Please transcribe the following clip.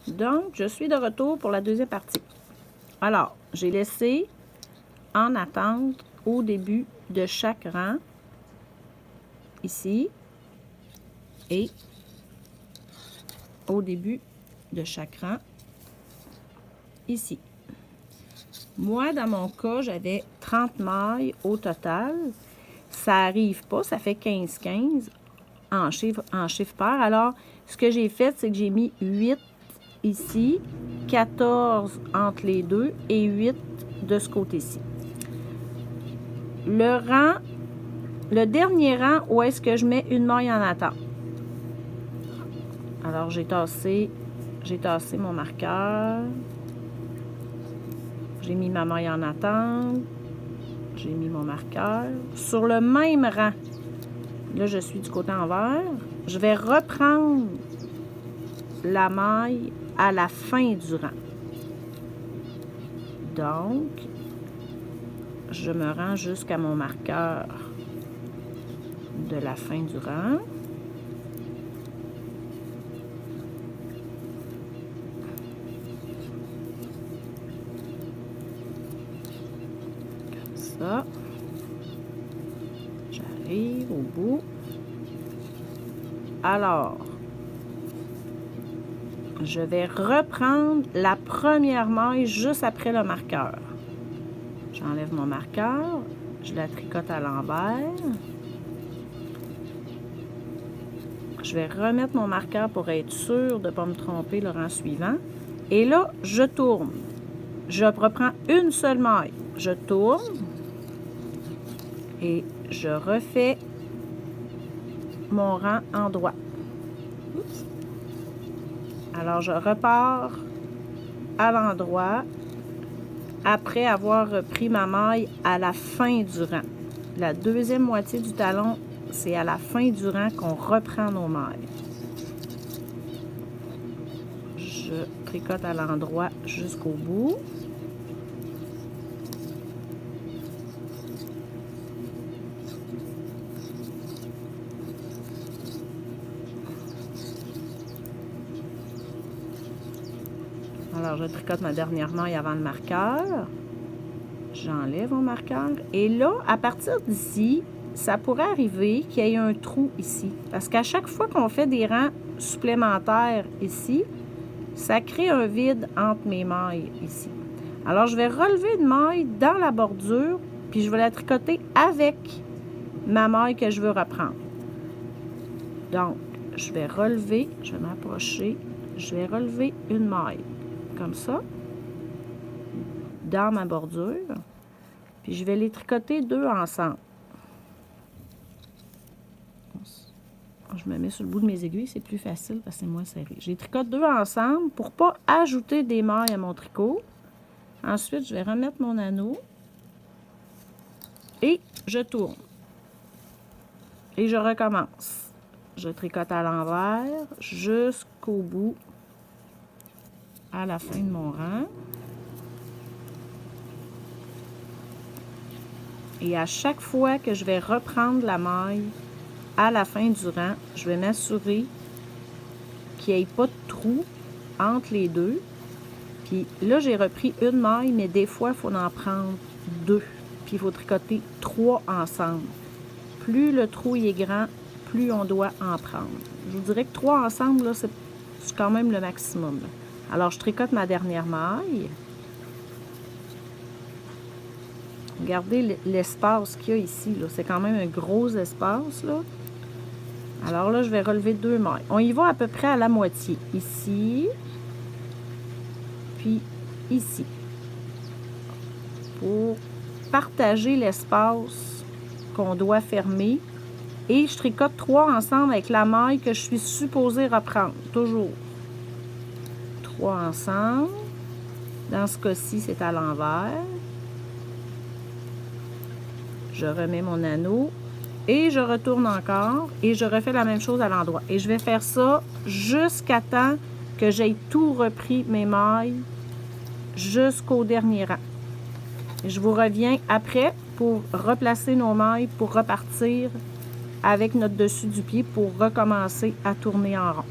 Donc, je suis de retour pour la deuxième partie. Alors, j'ai laissé en attente au début de chaque rang, ici, et au début de chaque rang, ici. Moi, dans mon cas, j'avais 30 mailles au total. Ça n'arrive pas, ça fait 15-15 en chiffre pair. Alors, ce que j'ai fait, c'est que j'ai mis 8 ici, 14 entre les deux et 8 de ce côté-ci. Le dernier rang, où est-ce que je mets une maille en attente? Alors, j'ai tassé mon marqueur. J'ai mis ma maille en attente. J'ai mis mon marqueur. Sur le même rang, là, je suis du côté envers. Je vais reprendre la maille à la fin du rang. Donc, je me rends jusqu'à mon marqueur de la fin du rang. Comme ça. J'arrive au bout. Alors, je vais reprendre la première maille juste après le marqueur. J'enlève mon marqueur, je la tricote à l'envers. Je vais remettre mon marqueur pour être sûr de ne pas me tromper le rang suivant. Et là, je tourne. Je reprends une seule maille. Je tourne et je refais mon rang en droit. Oups. Alors, je repars à l'endroit après avoir repris ma maille à la fin du rang. La deuxième moitié du talon, c'est à la fin du rang qu'on reprend nos mailles. Je tricote à l'endroit jusqu'au bout. Alors, je tricote ma dernière maille avant le marqueur. J'enlève mon marqueur. Et là, à partir d'ici, ça pourrait arriver qu'il y ait un trou ici. Parce qu'à chaque fois qu'on fait des rangs supplémentaires ici, ça crée un vide entre mes mailles ici. Alors, je vais relever une maille dans la bordure, puis je vais la tricoter avec ma maille que je veux reprendre. Donc, je vais relever, je vais m'approcher, je vais relever une maille, comme ça, dans ma bordure, puis je vais les tricoter deux ensemble. Je me mets sur le bout de mes aiguilles, c'est plus facile parce que c'est moins serré. Je les tricote deux ensemble pour ne pas ajouter des mailles à mon tricot. Ensuite, je vais remettre mon anneau et je tourne. Et je recommence. Je tricote à l'envers jusqu'au bout, à la fin de mon rang. Et à chaque fois que je vais reprendre la maille à la fin du rang, je vais m'assurer qu'il n'y ait pas de trou entre les deux. Puis là, j'ai repris une maille, mais des fois, il faut en prendre deux. Puis il faut tricoter 3 ensemble. Plus le trou est grand, plus on doit en prendre. Je vous dirais que 3 ensemble, là, c'est quand même le maximum. Là. Alors, je tricote ma dernière maille. Regardez l'espace qu'il y a ici. C'est quand même un gros espace. Là. Alors là, je vais relever 2 mailles. On y va à peu près à la moitié. Ici, puis ici. Pour partager l'espace qu'on doit fermer. Et je tricote 3 ensemble avec la maille que je suis supposée reprendre. Toujours. 3 ensemble. Dans ce cas-ci, c'est à l'envers. Je remets mon anneau et je retourne encore et je refais la même chose à l'endroit. Et je vais faire ça jusqu'à temps que j'aie tout repris mes mailles jusqu'au dernier rang. Et je vous reviens après pour replacer nos mailles pour repartir avec notre dessus du pied pour recommencer à tourner en rond.